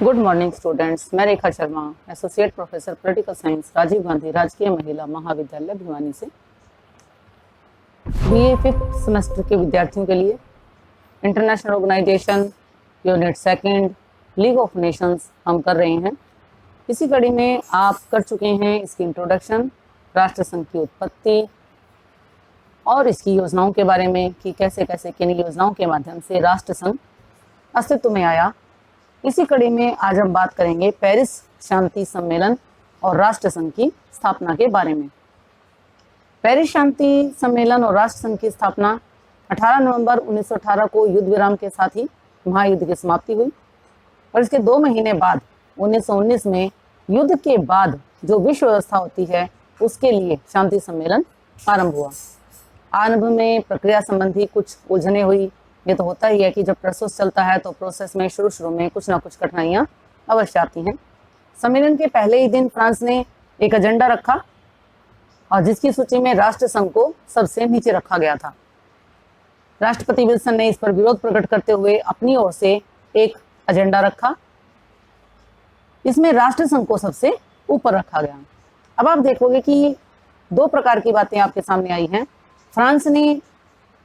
Good morning students. मैं Rekha Sharma, associate professor political science, Rajiv Gandhi Rajkiya Mahila महाविद्यालय भिवानी से बीए 5th सेमेस्टर के विद्यार्थियों के लिए international organisation unit second league of nations हम कर रहे हैं। इसी कड़ी में आप कर चुके हैं इसकी इंट्रोडक्शन, राष्ट्र संघ की उत्पत्ति और इसकी योजनाओं के बारे में कि कैसे कैसे किन योजनाओं के माध्यम से राष्ट्र संघ अस्तित्व में आया। इसी कड़ी में आज हम बात करेंगे पेरिस शांति सम्मेलन और राष्ट्र संघ की स्थापना के बारे में। पेरिस शांति सम्मेलन और राष्ट्र संघ की स्थापना 18 नवंबर 1918 को युद्ध विराम के साथ ही महायुद्ध की समाप्ति हुई और इसके 2 महीने बाद 1919 में युद्ध के बाद जो विश्व व्यवस्था होती है उसके लिए शांति सम्मेलन आरंभ हुआ। आरंभ में प्रक्रिया संबंधी कुछ उलझने हुई। ये तो होता ही है कि जब प्रोसेस चलता है तो प्रोसेस में शुरू में कुछ ना कुछ कठिनाइयां अवश्य आती हैं। सम्मेलन के पहले ही दिन फ्रांस ने एक एजेंडा रखा और जिसकी सूची में राष्ट्र संघ को सबसे नीचे रखा गया था। राष्ट्रपति विल्सन ने इस पर विरोध प्रकट करते हुए अपनी ओर से एक एजेंडा रखा, इसमें राष्ट्र संघ को सबसे ऊपर रखा गया। अब आप देखोगे कि 2 प्रकार की बातें आपके सामने आई हैं। फ्रांस ने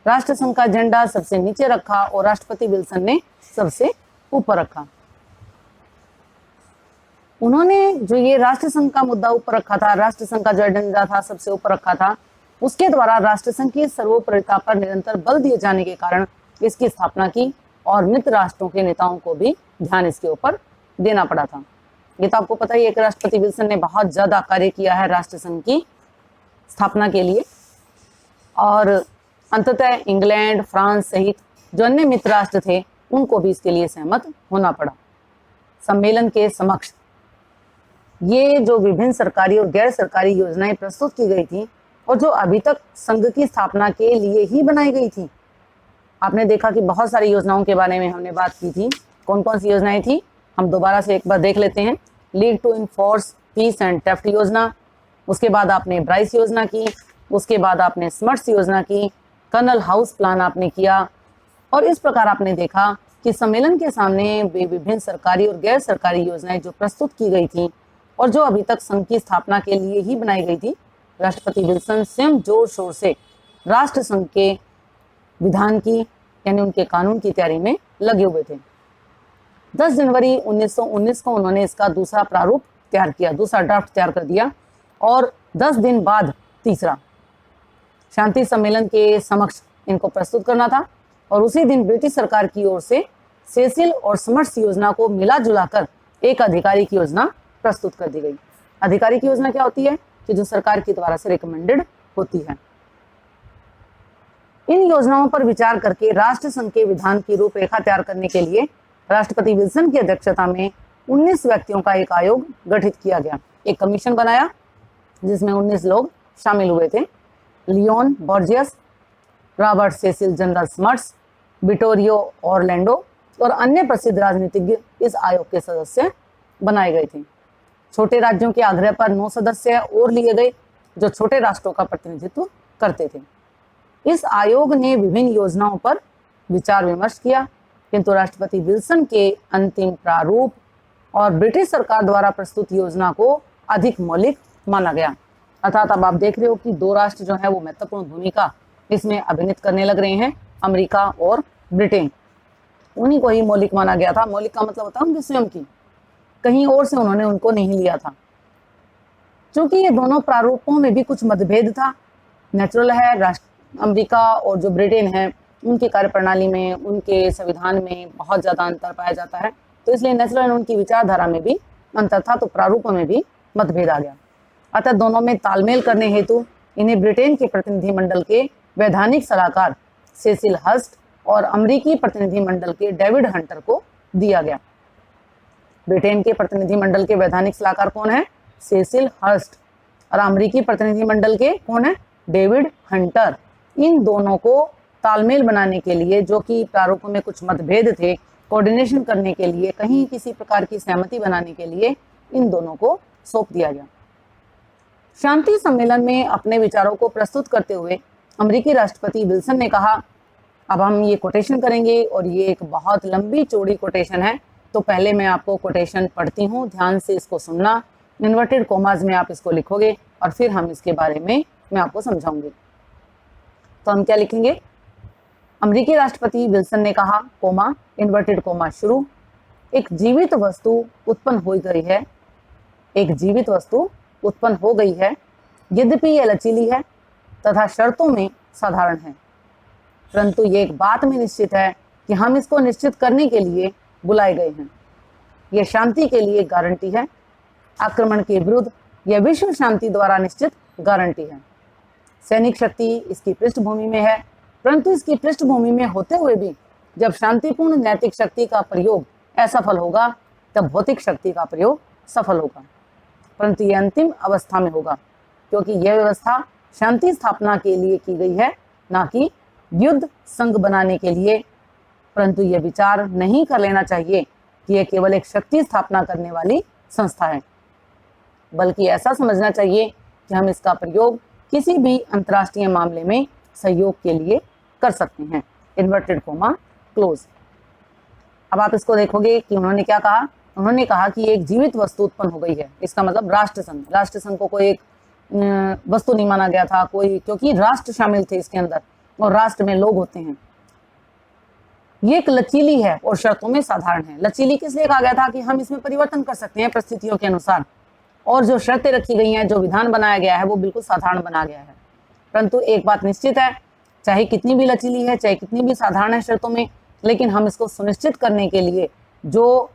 राष्ट्र संघ का एजेंडा सबसे नीचे रखा और राष्ट्रपति विल्सन ने सबसे ऊपर रखा। उन्होंने जो ये राष्ट्र संघ का मुद्दा ऊपर रखा था, राष्ट्र संघ का जो एजेंडा था सबसे ऊपर रखा था, उसके द्वारा राष्ट्र संघ की सर्वोपरिता पर निरंतर बल दिए जाने के कारण इसकी स्थापना की और मित्र राष्ट्रों के नेताओं को भी ध्यान इसके ऊपर देना पड़ा था। ये तो आपको पता ही है कि राष्ट्रपति विल्सन ने बहुत ज्यादा कार्य किया है राष्ट्र संघ की स्थापना के लिए और अंततः इंग्लैंड, फ्रांस सहित जो अन्य मित्र राष्ट्र थे उनको भी इसके लिए सहमत होना पड़ा। सम्मेलन के समक्ष ये जो विभिन्न सरकारी और गैर सरकारी योजनाएं प्रस्तुत की गई थी और जो अभी तक संघ की स्थापना के लिए ही बनाई गई थी। आपने देखा कि बहुत सारी योजनाओं के बारे में हमने बात की थी। कौन कौन सी योजनाएं थी हम दोबारा से एक बार देख लेते हैं। League to enforce peace and Taft योजना, उसके बाद आपने ब्राइस योजना की, उसके बाद आपने स्मर्ट्स योजना की, कर्नल हाउस प्लान आपने किया और इस प्रकार आपने देखा कि सम्मेलन के सामने विभिन्न सरकारी और गैर सरकारी योजनाएं जो प्रस्तुत की गई थी और जो अभी तक संघ की स्थापना के लिए ही बनाई गई थी। राष्ट्रपति विल्सन स्वयं जोर शोर से राष्ट्र संघ के विधान की यानी उनके कानून की तैयारी में लगे हुए थे। 10 जनवरी 1919 को उन्होंने इसका दूसरा प्रारूप तैयार किया, दूसरा ड्राफ्ट तैयार कर दिया और 10 दिन बाद तीसरा शांति सम्मेलन के समक्ष इनको प्रस्तुत करना था और उसी दिन ब्रिटिश सरकार की ओर से सेसिल और स्मर्ट्स योजना को मिला जुलाकर एक आधिकारिक योजना प्रस्तुत कर दी गई। आधिकारिक योजना क्या होती है कि जो सरकार की द्वारा से रिकमेंडेड होती है। इन योजनाओं पर विचार करके राष्ट्र संघ के विधान की रूपरेखा तैयार करने के लिए राष्ट्रपति विल्सन की अध्यक्षता में 19 व्यक्तियों का एक आयोग गठित किया गया। एक कमीशन बनाया जिसमें 19 लोग शामिल हुए थे। Leon Bourgeois, Robert Cecil, general Smuts, Vittorio Orlando और अन्य प्रसिद्ध राजनीतिज्ञ इस आयोग के सदस्य बनाए गए थे। छोटे राज्यों के आग्रह पर 9 सदस्य और लिए गए जो छोटे राष्ट्रों का प्रतिनिधित्व करते थे। इस आयोग ने विभिन्न योजनाओं पर विचार विमर्श किया, किंतु राष्ट्रपति विल्सन के अंतिम प्रारूप और ब्रिटिश सरकार द्वारा प्रस्तुत योजना को अधिक मौलिक माना गया। अर्थात अब आप देख रहे हो कि 2 राष्ट्र जो है वो महत्वपूर्ण भूमिका इसमें अभिनीत करने लग रहे हैं, अमेरिका और ब्रिटेन। उन्हीं को ही मौलिक माना गया था। मौलिक का मतलब होता है उनकी स्वयं की, कहीं और से उन्होंने उनको नहीं लिया था। क्योंकि ये दोनों प्रारूपों में भी कुछ मतभेद था, नेचुरल है। अमेरिका और जो ब्रिटेन है उनकी कार्यप्रणाली में, उनके संविधान में बहुत ज़्यादा अंतर पाया जाता है, तो इसलिए नेचुरल उनकी विचारधारा में भी अंतर था, तो प्रारूपों में भी मतभेद आ गया। अतः दोनों में तालमेल करने हेतु इन्हें ब्रिटेन के प्रतिनिधिमंडल के वैधानिक सलाहकार सेसिल हर्स्ट और अमेरिकी प्रतिनिधिमंडल के डेविड हंटर को दिया गया। ब्रिटेन के प्रतिनिधिमंडल के वैधानिक सलाहकार कौन है? Cecil Hurst. और अमेरिकी प्रतिनिधिमंडल के कौन है? David Hunter. इन दोनों को तालमेल बनाने के लिए, जो कि प्रारूपों में कुछ मतभेद थे, कोऑर्डिनेशन करने के लिए, कहीं किसी प्रकार की सहमति बनाने के लिए इन दोनों को सौंप दिया गया। शांति सम्मेलन में अपने विचारों को प्रस्तुत करते हुए अमेरिकी राष्ट्रपति विल्सन ने कहा, अब हम ये कोटेशन करेंगे और ये एक बहुत लंबी चौड़ी कोटेशन है, तो पहले मैं आपको कोटेशन पढ़ती हूँ, ध्यान से इसको सुनना। इन्वर्टेड कोमाज में आप इसको लिखोगे और फिर हम इसके बारे में मैं आपको समझाऊंगी। तो हम क्या लिखेंगे? अमेरिकी राष्ट्रपति विल्सन ने कहा, कोमा, इन्वर्टेड कोमा शुरू, एक जीवित वस्तु उत्पन्न हो गई है, एक जीवित वस्तु उत्पन्न हो गई है, यद्यपि यह लचीली है तथा शर्तों में साधारण है, परंतु ये एक बात में निश्चित है कि हम इसको निश्चित करने के लिए बुलाए गए हैं। यह शांति के लिए गारंटी है, आक्रमण के विरुद्ध यह विश्व शांति द्वारा निश्चित गारंटी है। सैनिक शक्ति इसकी पृष्ठभूमि में है, परंतु इसकी पृष्ठभूमि में होते हुए भी जब शांतिपूर्ण नैतिक शक्ति का प्रयोग असफल होगा तब भौतिक शक्ति का प्रयोग सफल होगा, परंतु यह अंतिम अवस्था में होगा, क्योंकि यह व्यवस्था शांति स्थापना के लिए की गई है, ना कि युद्ध संघ बनाने के लिए। परंतु यह विचार नहीं कर लेना चाहिए कि यह केवल एक शक्ति स्थापना करने वाली संस्था है, बल्कि ऐसा समझना चाहिए कि हम इसका प्रयोग किसी भी अंतर्राष्ट्रीय मामले में सहयोग के लिए कर सकते हैं। Inverted coma close. अब आप इसको देखोगे कि उन्होंने क्या कहा। उन्होंने कहा कि एक जीवित वस्तु उत्पन्न हो गई है, इसका मतलब राष्ट्र संघ को कोई एक वस्तु नहीं माना गया था कोई, क्योंकि राष्ट्र शामिल थे इसके अंदर और राष्ट्र में लोग होते हैं। ये एक लचीली है और शर्तों में साधारण है। लचीली किस लिए कहा गया था? कि हम इसमें परिवर्तन कर सकते हैं परिस्थितियों के अनुसार, और जो शर्तें रखी गई हैं, जो विधान बनाया गया है, वो बिल्कुल साधारण बना गया है। परंतु एक बात निश्चित है, चाहे कितनी भी लचीली है, चाहे कितनी भी साधारण है शर्तों में, लेकिन हम इसको सुनिश्चित करने के लिए जो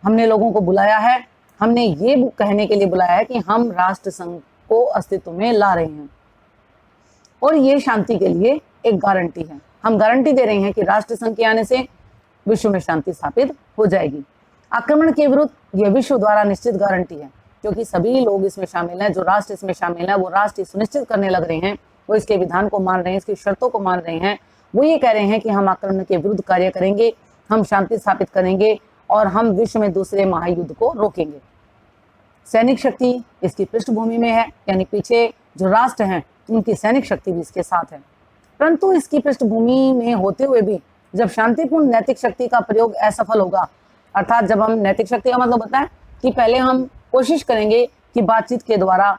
हमने लोगों को बुलाया है, हमने ये कहने के लिए बुलाया है कि हम राष्ट्र संघ को अस्तित्व में ला रहे हैं और ये शांति के लिए एक गारंटी है। हम गारंटी दे रहे हैं कि राष्ट्र संघ के आने से विश्व में शांति स्थापित हो जाएगी। आक्रमण के विरुद्ध यह विश्व द्वारा निश्चित गारंटी है, क्योंकि सभी लोग इसमें शामिल हैं, जो राष्ट्र इसमें शामिल है, वो राष्ट्र सुनिश्चित करने लग रहे हैं, वो इसके विधान को मान रहे हैं, इसकी शर्तों को मान रहे हैं। वो ये कह रहे हैं कि हम आक्रमण के विरुद्ध कार्य करेंगे, हम शांति स्थापित करेंगे और हम विश्व में दूसरे महायुद्ध को रोकेंगे। सैनिक शक्ति इसकी पृष्ठभूमि में है, यानी पीछे जो राष्ट्र हैं उनकी सैनिक शक्ति भी इसके साथ है। परंतु इसकी पृष्ठभूमि में होते हुए भी जब शांतिपूर्ण नैतिक शक्ति का प्रयोग असफल होगा, अर्थात जब हम नैतिक शक्ति का मतलब होता है कि पहले हम कोशिश करेंगे कि बातचीत के द्वारा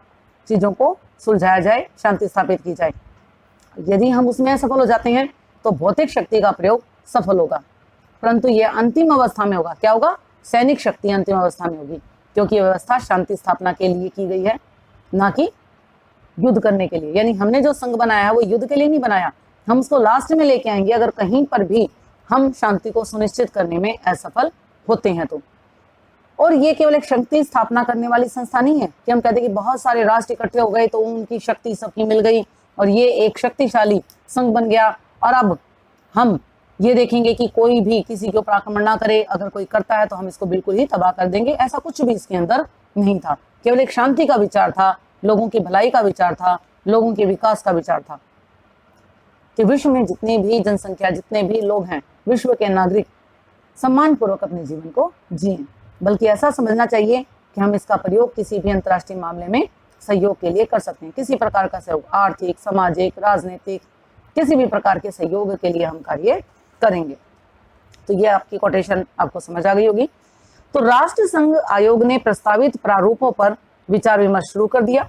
चीज़ों को सुलझाया जाए, शांति स्थापित की जाए, यदि हम उसमें असफल हो जाते हैं तो भौतिक शक्ति का प्रयोग सफल होगा, परंतु यह अंतिम अवस्था में होगा। क्या होगा? सैनिक शक्ति अंतिम अवस्था में होगी, क्योंकि यह व्यवस्था शांति स्थापना के लिए की गई है, ना कि युद्ध करने के लिए। यानी हमने जो संघ बनाया है वो युद्ध के लिए नहीं बनाया, हम उसको लास्ट में लेके आएंगे अगर कहीं पर भी हम शांति को सुनिश्चित करने में असफल होते हैं तो। और ये केवल एक शक्ति स्थापना करने वाली संस्था नहीं है कि हम कहते हैं कि बहुत सारे राष्ट्र इकट्ठे हो गए तो उनकी शक्ति सबकी मिल गई और ये एक शक्तिशाली संघ बन गया और अब हम ये देखेंगे कि कोई भी किसी के ऊपर आक्रमण ना करे, अगर कोई करता है तो हम इसको बिल्कुल ही तबाह कर देंगे। ऐसा कुछ भी इसके अंदर नहीं था, केवल एक शांति का विचार था, लोगों की भलाई का विचार था, लोगों के विकास का विचार था कि विश्व में जितनी भी जनसंख्या, जितने भी लोग हैं, विश्व के नागरिक सम्मानपूर्वक अपने जीवन को जिएं। बल्कि ऐसा समझना चाहिए कि हम इसका प्रयोग किसी भी अंतर्राष्ट्रीय मामले में सहयोग के लिए कर सकते हैं। किसी प्रकार का सहयोग, आर्थिक, सामाजिक, राजनीतिक, किसी भी प्रकार के सहयोग के लिए हम कार्य करेंगे। तो ये आपकी कोटेशन आपको समझ आ गई होगी। तो राष्ट्र संघ आयोग ने प्रस्तावित प्रारूपों पर विचार विमर्श शुरू कर दिया।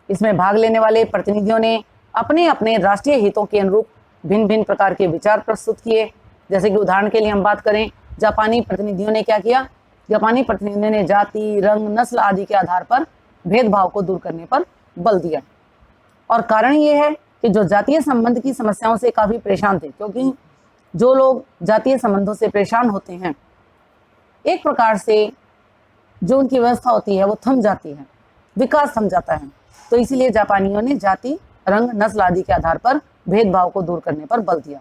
इसमें भाग लेने वाले प्रतिनिधियों ने अपने अपने राष्ट्रीय हितों के अनुरूप भिन्न भिन्न प्रकार के विचार प्रस्तुत किए। जैसे कि उदाहरण के लिए हम बात करें, जापानी प्रतिनिधियों ने क्या किया? जापानी प्रतिनिधियों ने जाति, रंग, नस्ल आदि के आधार पर भेदभाव को दूर करने पर बल दिया। और कारण ये है कि जो जातीय संबंध की समस्याओं से काफ़ी परेशान थे, क्योंकि जो लोग जातीय संबंधों से परेशान होते हैं, एक प्रकार से जो उनकी व्यवस्था होती है वो थम जाती है, विकास थम जाता है। तो इसीलिए जापानियों ने जाति, रंग, नस्ल आदि के आधार पर भेदभाव को दूर करने पर बल दिया।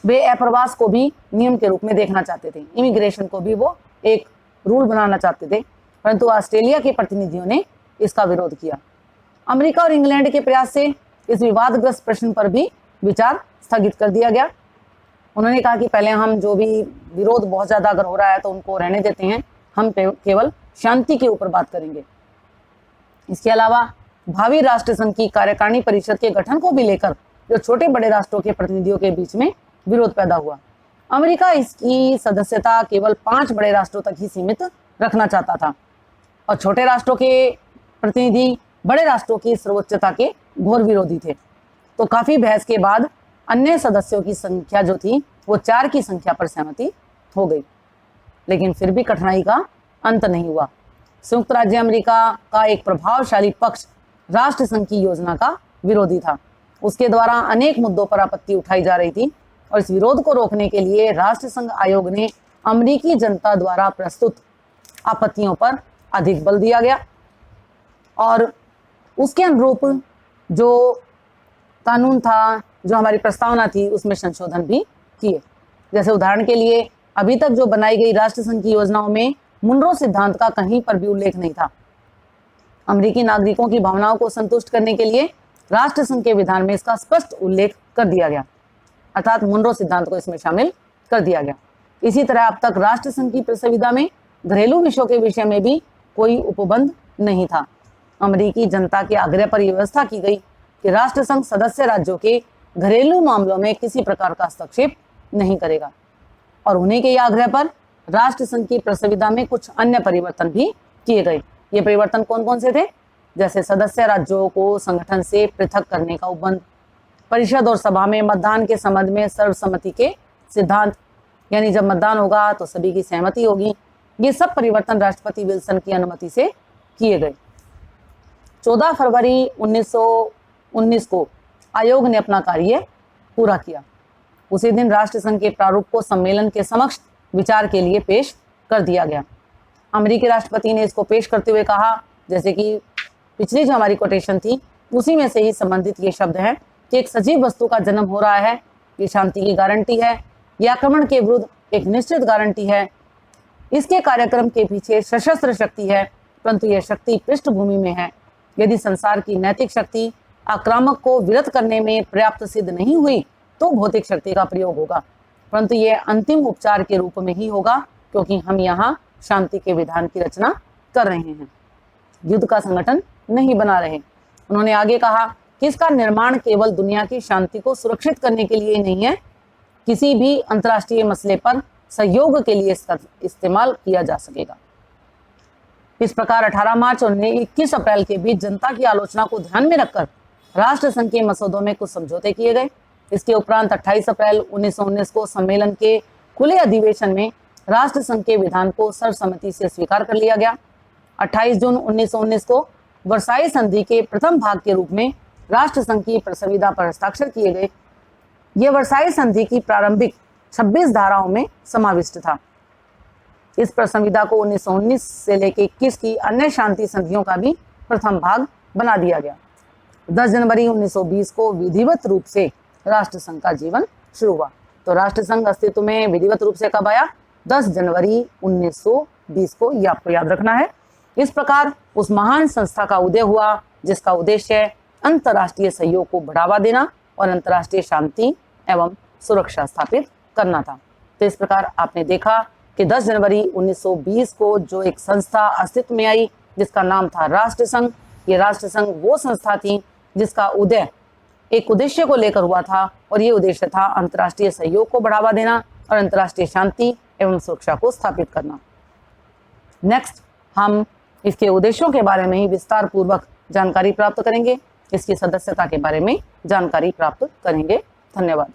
वे अप्रवास को भी नियम के रूप में देखना चाहते थे, इमिग्रेशन को भी वो एक रूल बनाना चाहते थे, परंतु ऑस्ट्रेलिया के प्रतिनिधियों ने इसका विरोध किया। अमेरिका और इंग्लैंड के प्रयास से इस विवादग्रस्त प्रश्न पर भी विचार स्थगित कर दिया गया। उन्होंने कहा कि पहले हम जो भी विरोध बहुत ज़्यादा अगर हो रहा है तो उनको रहने देते हैं, हम केवल शांति के ऊपर बात करेंगे। इसके अलावा भावी राष्ट्र संघ की कार्यकारिणी परिषद के गठन को भी लेकर जो छोटे बड़े राष्ट्रों के प्रतिनिधियों के बीच में विरोध पैदा हुआ। अमेरिका इसकी सदस्यता केवल 5 बड़े राष्ट्रों तक ही सीमित रखना चाहता था और छोटे राष्ट्रों के प्रतिनिधि बड़े राष्ट्रों की सर्वोच्चता के घोर विरोधी थे। तो काफी बहस के बाद अन्य सदस्यों की संख्या जो थी वो 4 की संख्या पर सहमति हो गई, लेकिन फिर भी कठिनाई का अंत नहीं हुआ। संयुक्त राज्य अमेरिका का एक प्रभावशाली पक्ष राष्ट्र संघ की योजना का विरोधी था। उसके द्वारा अनेक मुद्दों पर आपत्ति उठाई जा रही थी और इस विरोध को रोकने के लिए राष्ट्र संघ आयोग ने अमेरिकी जनता द्वारा प्रस्तुत आपत्तियों पर अधिक बल दिया गया और उसके अनुरूप जो कानून था, जो हमारी प्रस्तावना थी, उसमें संशोधन भी किए। जैसे उदाहरण के लिए अभी तक जो बनाई गई राष्ट्र संघ की योजनाओं में मुनरो सिद्धांत का कहीं पर भी उल्लेख नहीं था। अमेरिकी नागरिकों की भावनाओं को संतुष्ट करने के लिए राष्ट्र संघ के विधान में इसका स्पष्ट उल्लेख कर दिया गया, अर्थात मुनरो सिद्धांत को इसमें शामिल कर दिया गया। इसी तरह अब तक राष्ट्र संघ की संविधा में घरेलू विषयों के विषय में भी कोई उपबंध नहीं था। अमेरिकी जनता के आग्रह पर यह व्यवस्था की गई कि राष्ट्र संघ सदस्य राज्यों के घरेलू मामलों में किसी प्रकार का हस्तक्षेप नहीं करेगा और उन्हीं के आग्रह पर राष्ट्र संघ की संविधा में कुछ अन्य परिवर्तन भी किए गए। ये परिवर्तन कौन कौन से थे? जैसे सदस्य राज्यों को संगठन से पृथक करने का उपबंध, परिषद और सभा में मतदान के संबंध में सर्वसम्मति के सिद्धांत, यानी जब मतदान होगा तो सभी की सहमति होगी। ये सब परिवर्तन राष्ट्रपति विल्सन की अनुमति से किए गए। 14 फरवरी 1919 को आयोग ने अपना कार्य पूरा किया। उसी दिन राष्ट्र संघ के प्रारूप को सम्मेलन के समक्ष विचार के लिए पेश कर दिया गया। अमेरिकी राष्ट्रपति ने इसको पेश करते हुए कहा, जैसे कि पिछली जो हमारी कोटेशन थी उसी में से ही संबंधित ये शब्द है कि एक सजीव वस्तु का जन्म हो रहा है, ये शांति की गारंटी है, ये आक्रमण के विरुद्ध एक निश्चित गारंटी है। इसके कार्यक्रम के पीछे सशस्त्र शक्ति है, परंतु यह शक्ति पृष्ठभूमि में है। यदि संसार की नैतिक शक्ति आक्रामक को विरत करने में पर्याप्त सिद्ध नहीं हुई तो भौतिक शक्ति का प्रयोग होगा, परंतु यह अंतिम उपचार के रूप में ही होगा, क्योंकि हम यहाँ शांति के विधान की रचना कर रहे हैं, युद्ध का संगठन नहीं बना रहे। उन्होंने आगे कहा कि इसका निर्माण केवल दुनिया की शांति को सुरक्षित करने के लिए नहीं है, किसी भी अंतर्राष्ट्रीय मसले पर सहयोग के लिए इसका इस्तेमाल किया जा सकेगा। इस प्रकार 18 मार्च और 21 अप्रैल के बीच जनता की आलोचना को ध्यान में रखकर राष्ट्र संघ के मसौदों में कुछ समझौते किए गए। इसके उपरांत 28 अप्रैल 1919 को सम्मेलन के खुले अधिवेशन में राष्ट्र संघ के विधान को सर्वसम्मति से स्वीकार कर लिया गया। 28 जून 1919 को वर्साई संधि के प्रथम भाग के रूप में राष्ट्र संघ की संविधा पर हस्ताक्षर किए गए। यह वर्साई संधि की प्रारंभिक 26 धाराओं में समाविष्ट था। इस संविधा को 1919 से लेकर 21 की अन्य शांति संधियों का भी प्रथम भाग बना दिया गया। 10 जनवरी 1920 को विधिवत रूप से राष्ट्र संघ का जीवन शुरू हुआ। तो राष्ट्र संघ अस्तित्व में विधिवत रूप से कब आया? 10 जनवरी 1920 को। ये आपको याद रखना है। इस प्रकार उस महान संस्था का उदय हुआ जिसका उद्देश्य अंतर्राष्ट्रीय सहयोग को बढ़ावा देना और अंतर्राष्ट्रीय शांति एवं सुरक्षा स्थापित करना था। तो इस प्रकार आपने देखा कि 10 जनवरी 1920 को जो एक संस्था अस्तित्व में आई जिसका नाम था राष्ट्र संघ, ये राष्ट्र संघ वो संस्था थी जिसका उदय एक उद्देश्य को लेकर हुआ था और ये उद्देश्य था अंतर्राष्ट्रीय सहयोग को बढ़ावा देना और अंतर्राष्ट्रीय शांति एवं सुरक्षा को स्थापित करना। नेक्स्ट हम इसके उद्देश्यों के बारे में ही विस्तार पूर्वक जानकारी प्राप्त करेंगे, इसकी सदस्यता के बारे में जानकारी प्राप्त करेंगे। धन्यवाद।